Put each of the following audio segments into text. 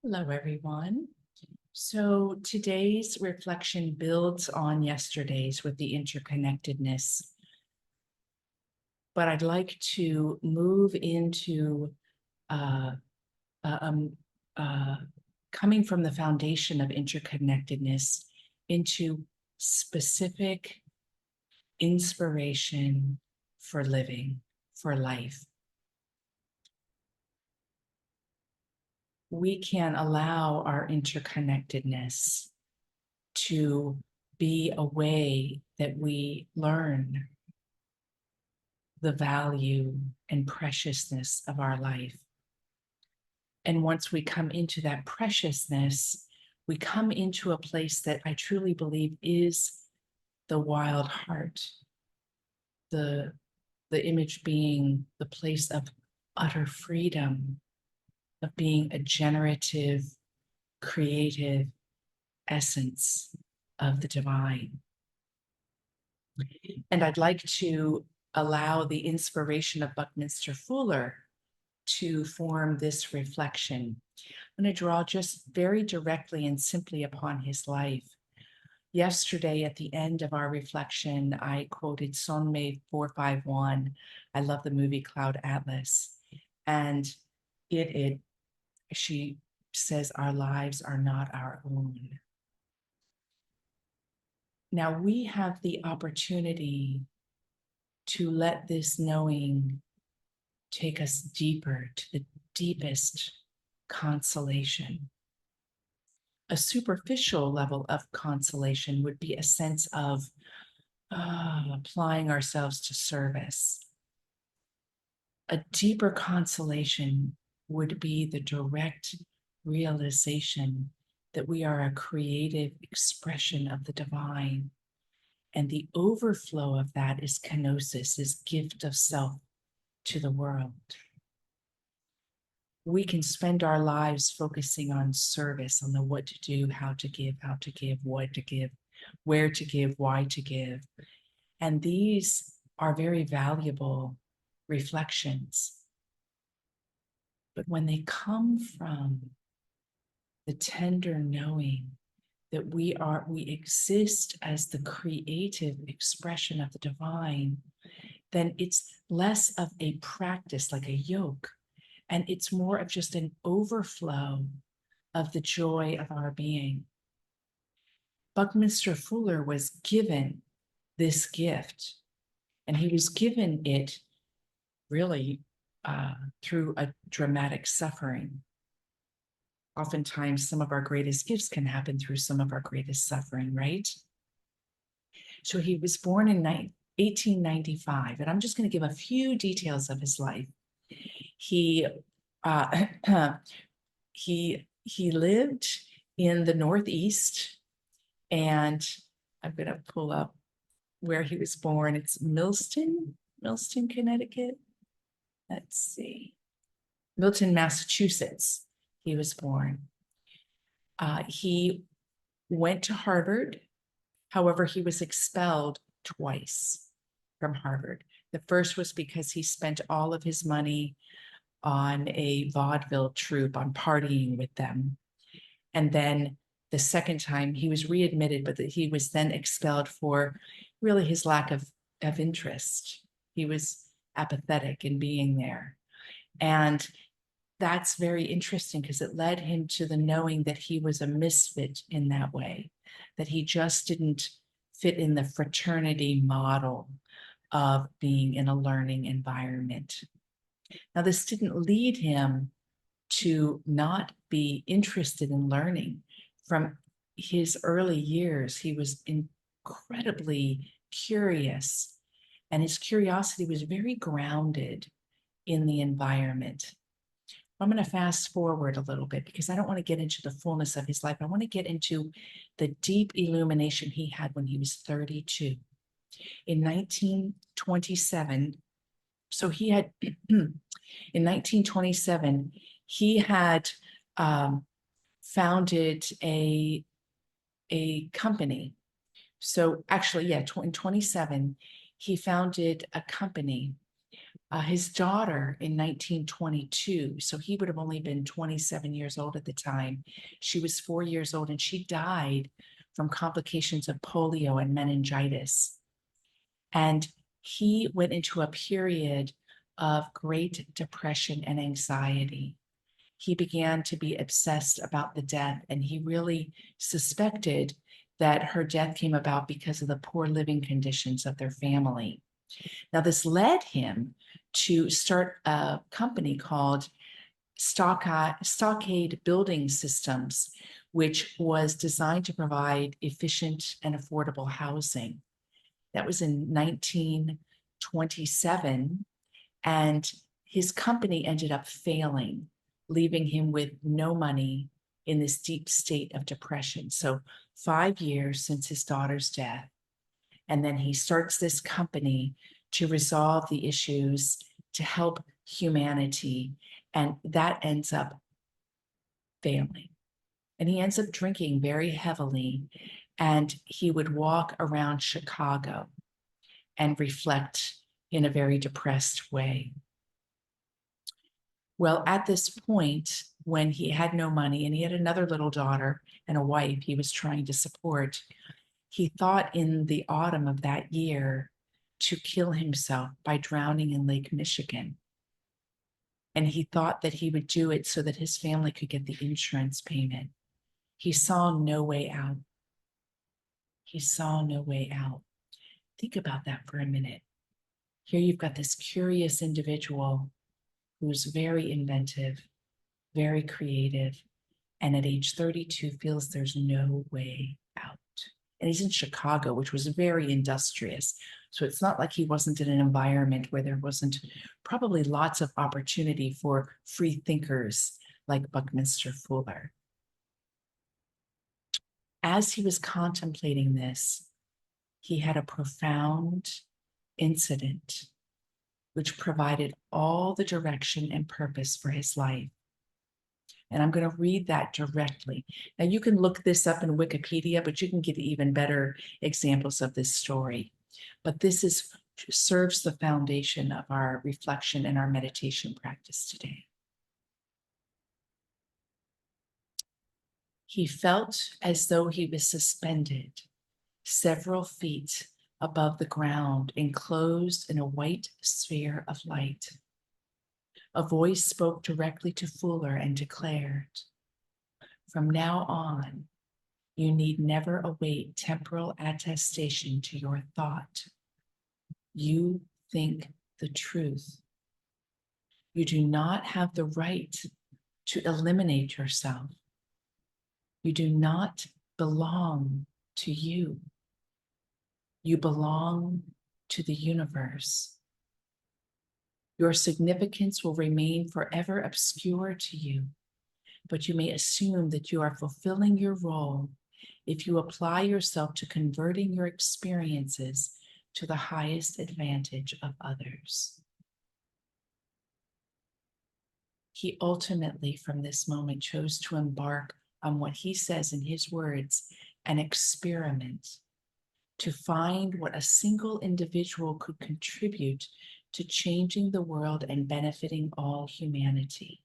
Hello, everyone. So today's reflection builds on yesterday's with the interconnectedness, but I'd like to move into uh, uh, um, uh, coming from the foundation of interconnectedness into specific inspiration for living, for life. We can allow our interconnectedness to be a way that we learn the value and preciousness of our life. And once we come into that preciousness, we come into a place that I truly believe is the wild heart, the, the image being the place of utter freedom, of being a generative, creative essence of the divine. And I'd like to allow the inspiration of Buckminster Fuller to form this reflection. I'm going to draw just very directly and simply upon his life. Yesterday, at the end of our reflection, I quoted Sonmei 451. I love the movie Cloud Atlas. And she says, our lives are not our own. Now we have the opportunity to let this knowing take us deeper to the deepest consolation. A superficial level of consolation would be a sense of applying ourselves to service. A deeper consolation would be the direct realization that we are a creative expression of the divine. And the overflow of that is kenosis, is gift of self to the world. We can spend our lives focusing on service, on the what to do, how to give, what to give, where to give, why to give. And these are very valuable reflections. But when they come from the tender knowing that we exist as the creative expression of the divine, then it's less of a practice like a yoke, and it's more of just an overflow of the joy of our being. Buckminster Fuller was given this gift, and he was given it really through a dramatic suffering. Oftentimes, some of our greatest gifts can happen through some of our greatest suffering, right? So he was born in 1895, and I'm just going to give a few details of his life. He he lived in the Northeast, and I'm going to pull up where he was born. It's Millston, Connecticut. Let's see, Milton, Massachusetts. He was born. He went to Harvard. However, he was expelled twice from Harvard. The first was because he spent all of his money on a vaudeville troupe, on partying with them. And then the second time he was readmitted, but he was then expelled for really his lack of interest. He was apathetic in being there. And that's very interesting because it led him to the knowing that he was a misfit in that way, that he just didn't fit in the fraternity model of being in a learning environment. Now, this didn't lead him to not be interested in learning. From his early years, he was incredibly curious, and his curiosity was very grounded in the environment. I'm going to fast forward a little bit because I don't want to get into the fullness of his life. I want to get into the deep illumination he had when he was 32. In 1927, so he had, in 1927, he had founded a company. So actually, yeah, in 27, he founded a company His daughter in 1922, so he would have only been 27 years old at the time. She was 4 years old and she died from complications of polio and meningitis. And he went into a period of great depression and anxiety. He began to be obsessed about the death, and he really suspected that her death came about because of the poor living conditions of their family. Now, this led him to start a company called Stockade Building Systems, which was designed to provide efficient and affordable housing. That was in 1927, and his company ended up failing, leaving him with no money in this deep state of depression. So 5 years since his daughter's death, and then he starts this company to resolve the issues, to help humanity, and that ends up failing. And he ends up drinking very heavily, and he would walk around Chicago and reflect in a very depressed way. Well, at this point, when he had no money and he had another little daughter and a wife he was trying to support, he thought in the autumn of that year to kill himself by drowning in Lake Michigan. And he thought that he would do it so that his family could get the insurance payment. He saw no way out. He saw no way out. Think about that for a minute. Here you've got this curious individual who's very inventive, very creative, and at age 32 feels there's no way out. And he's in Chicago, which was very industrious. So it's not like he wasn't in an environment where there wasn't probably lots of opportunity for free thinkers like Buckminster Fuller. As he was contemplating this, he had a profound incident which provided all the direction and purpose for his life. And I'm going to read that directly. Now, you can look this up in Wikipedia, but you can get even better examples of this story. But this serves the foundation of our reflection and our meditation practice today. He felt as though he was suspended several feet above the ground, enclosed in a white sphere of light. A voice spoke directly to Fuller and declared, "From now on, you need never await temporal attestation to your thought. You think the truth. You do not have the right to eliminate yourself. You do not belong to you. You belong to the universe. Your significance will remain forever obscure to you, but you may assume that you are fulfilling your role if you apply yourself to converting your experiences to the highest advantage of others." He ultimately, from this moment, chose to embark on what he says in his words, an experiment, to find what a single individual could contribute to changing the world and benefiting all humanity.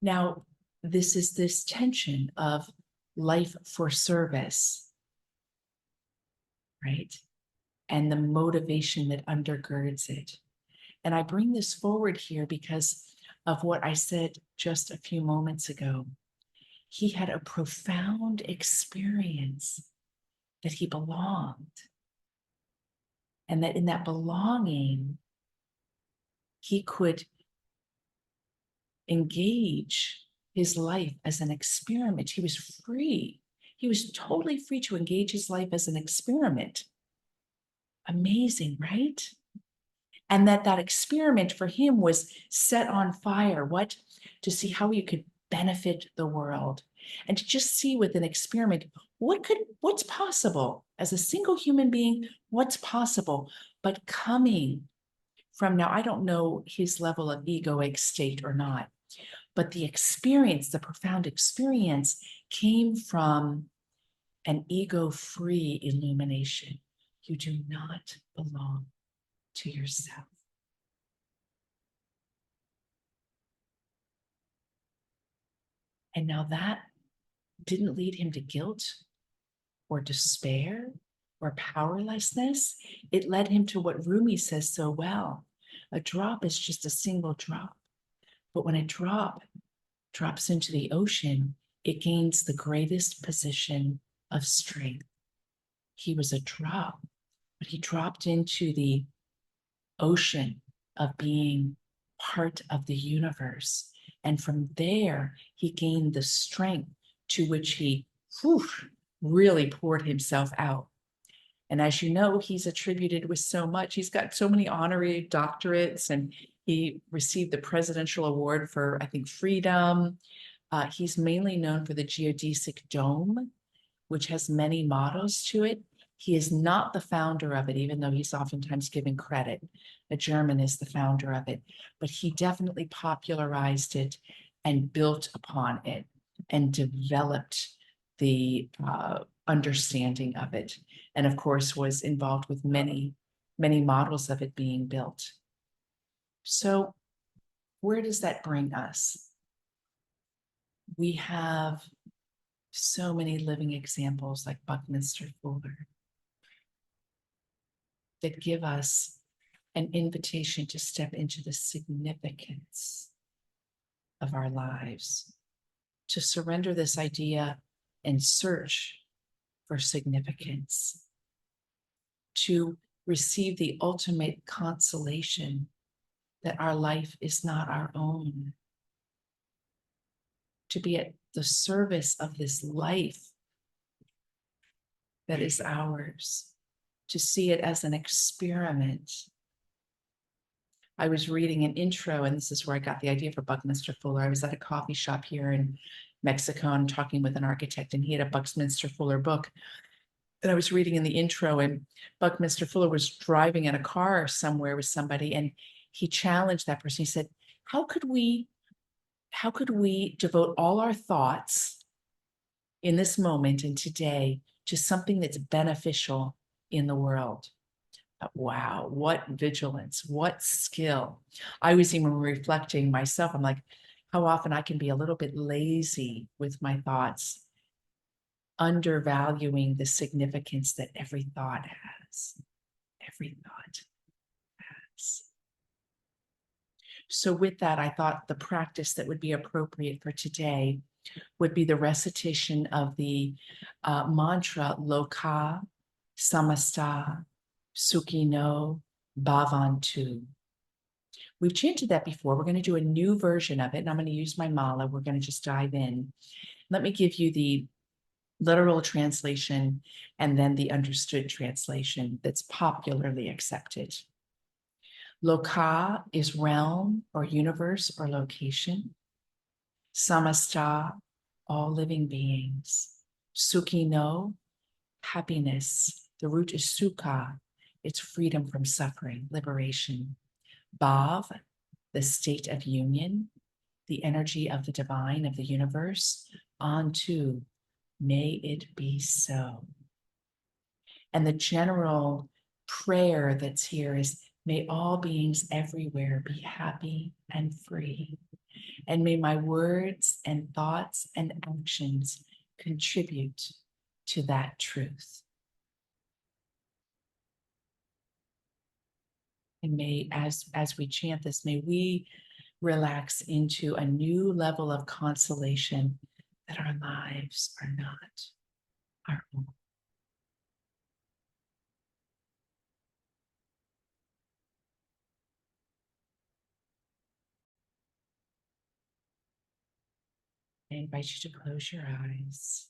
Now, this is this tension of life for service, right? And the motivation that undergirds it. And I bring this forward here because of what I said just a few moments ago. He had a profound experience that he belonged, and that in that belonging, he could engage his life as an experiment. He was free. He was totally free to engage his life as an experiment. Amazing, right? And that experiment for him was set on fire. What? To see how you could benefit the world, and to just see with an experiment, what's possible as a single human being, what's possible, but coming from, now I don't know his level of egoic state or not, but the experience, the profound experience came from an ego-free illumination. You do not belong to yourself. And now that didn't lead him to guilt or despair or powerlessness. It led him to what Rumi says so well. A drop is just a single drop. But when a drop drops into the ocean, it gains the greatest position of strength. He was a drop, but he dropped into the ocean of being part of the universe. And from there, he gained the strength to which he really poured himself out. And as you know, he's attributed with so much. He's got so many honorary doctorates, and he received the Presidential Award for, I think, freedom. He's mainly known for the geodesic dome, which has many mottos to it. He is not the founder of it, even though he's oftentimes given credit. A German is the founder of it, but he definitely popularized it and built upon it and developed the understanding of it. And of course, was involved with many, many models of it being built. So where does that bring us? We have so many living examples like Buckminster Fuller that give us an invitation to step into the significance of our lives, to surrender this idea and search for significance, to receive the ultimate consolation that our life is not our own, to be at the service of this life that is ours, to see it as an experiment. I was reading an intro, and this is where I got the idea for Buckminster Fuller. I was at a coffee shop here in Mexico and talking with an architect, and he had a Buckminster Fuller book. And I was reading in the intro, and Buckminster Fuller was driving in a car somewhere with somebody, and he challenged that person. He said, how could we devote all our thoughts in this moment and today to something that's beneficial in the world? Wow, what vigilance, what skill. I was even reflecting myself. I'm like, how often I can be a little bit lazy with my thoughts, undervaluing the significance that every thought has. Every thought has. So with that, I thought the practice that would be appropriate for today would be the recitation of the mantra Loka Samasta Sukhino Bhavantu. We've chanted that before. We're going to do a new version of it, and I'm going to use my mala. We're going to just dive in. Let me give you the literal translation and then the understood translation that's popularly accepted. Loka is realm or universe or location. Samasta, all living beings. Sukhino, happiness. The root is sukha. It's freedom from suffering, liberation. Bhav, the state of union, the energy of the divine, of the universe. Onto, may it be so. And the general prayer that's here is, may all beings everywhere be happy and free. And may my words and thoughts and actions contribute to that truth. And may, as we chant this, may we relax into a new level of consolation that our lives are not our own. I invite you to close your eyes.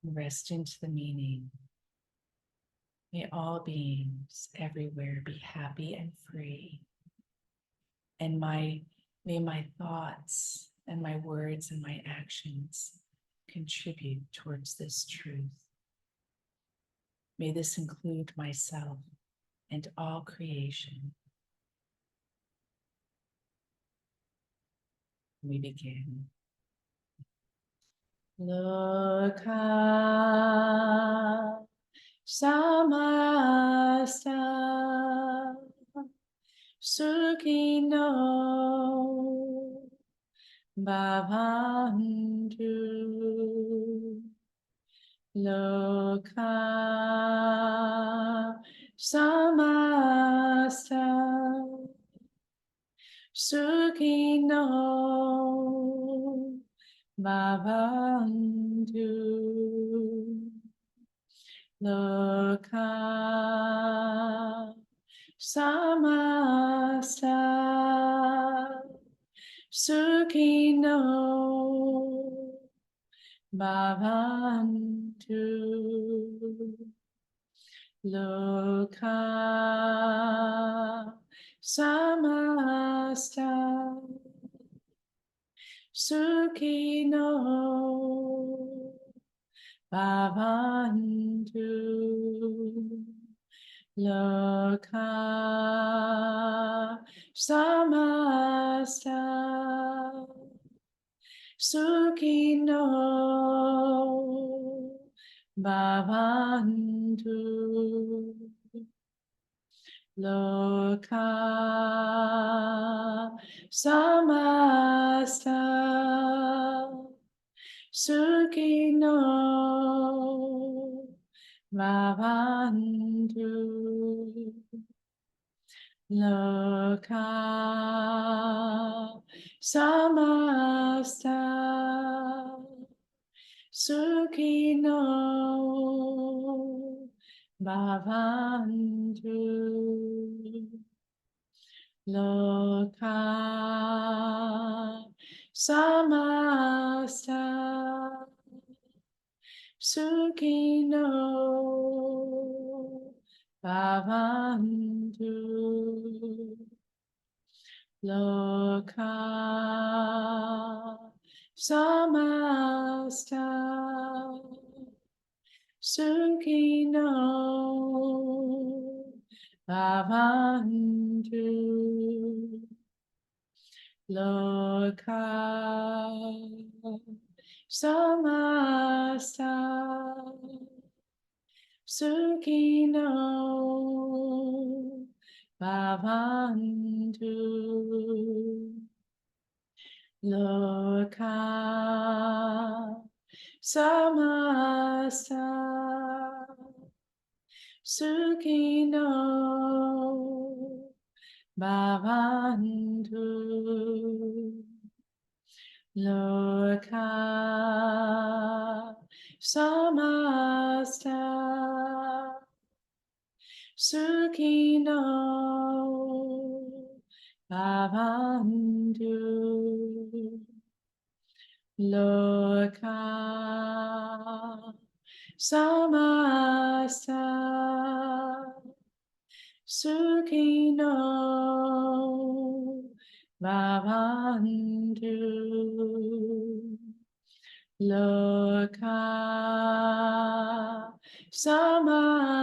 Rest into the meaning. May all beings everywhere be happy and free. And may my thoughts and my words and my actions contribute towards this truth. May this include myself and all creation. We begin. Loka samasta sukhino bhavantu loka samasta sukhino bhavantu loka samasta sukhino bhavantu loka samasta sukhino bhavantu loka samasta sukhino bhavantu loka samasta sukhino bhavantu loka samasta sukhino bhavantu loka samasta sukhino bhavantu loka samasta sukhino bhavantu loka samasta sukhino bhavantu loka samasta sukhino bhavantu loka samasta sukhino bhavantu loka samasta sukhino bhavantu loka samasta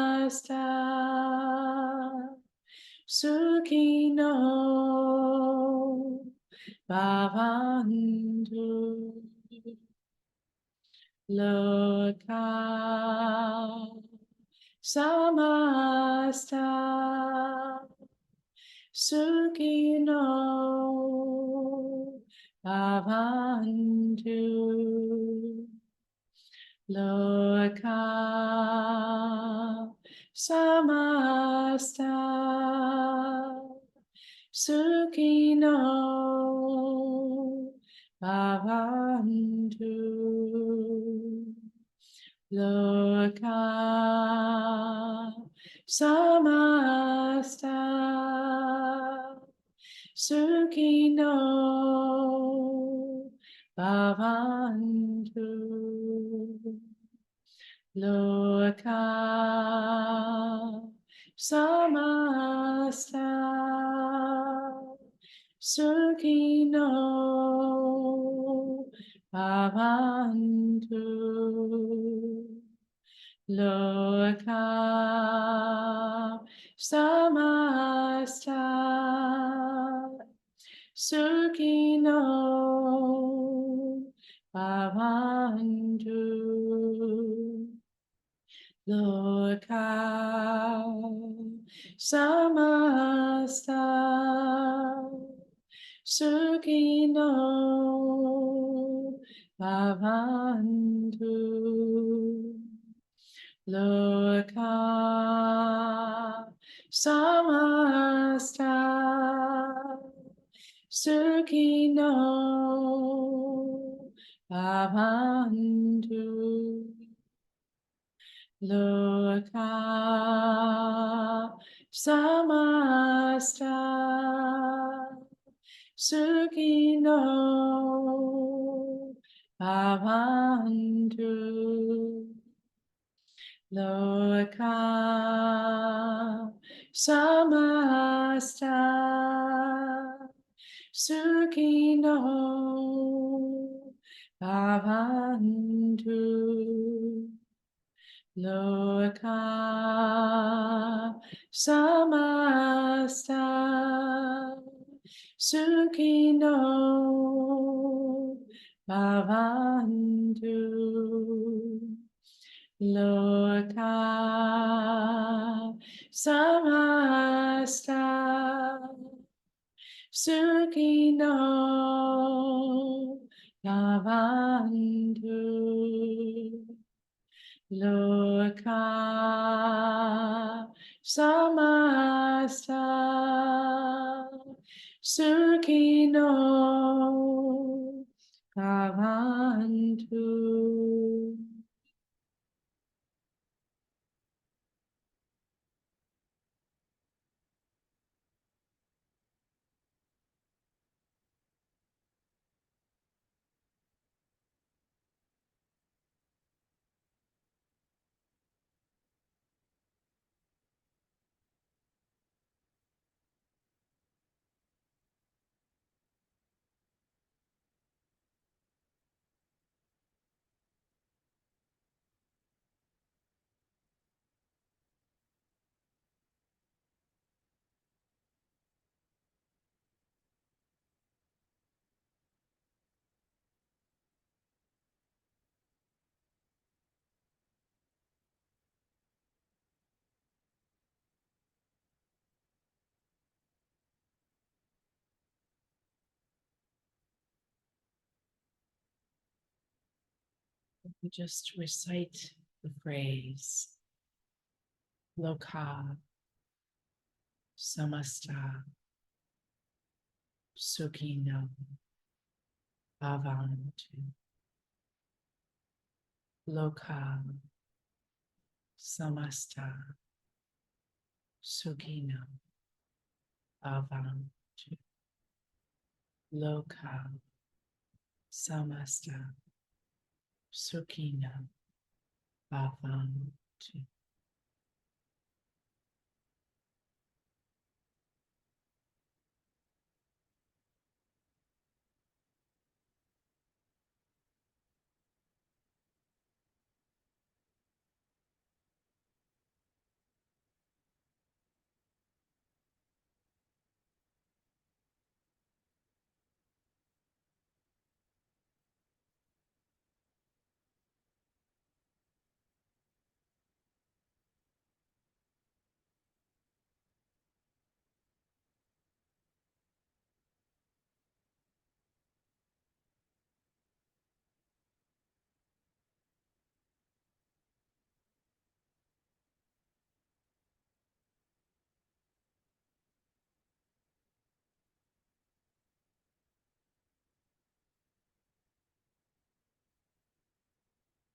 sukhino bhavantu loka samasta sukhino bhavantu loka samasta sukhino bhavantu loka samasta sukhino bhavantu loka samasta sukhino bhavantu loka samasta sukhino bhavantu Loka samasta Sukhino bhavantu. Loka samasta Sukhino bhavantu. Loka samasta Sukhino bhavantu. Loka samasta Sukhino bhavantu. Loka samasta Sukhino bhavantu. Loka samasta Sukhino bhavantu. Loka samasta Sukhino bhavantu. We just recite the phrase Loka samasta Sukhino bhavantu. Loka samasta Sukhino bhavantu. Loka samasta Sukhino bhavantu.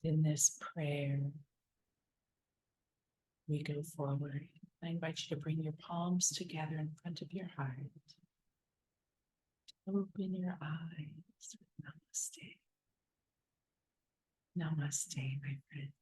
In this prayer, we go forward. I invite you to bring your palms together in front of your heart. Open your eyes. Namaste. Namaste, my friend.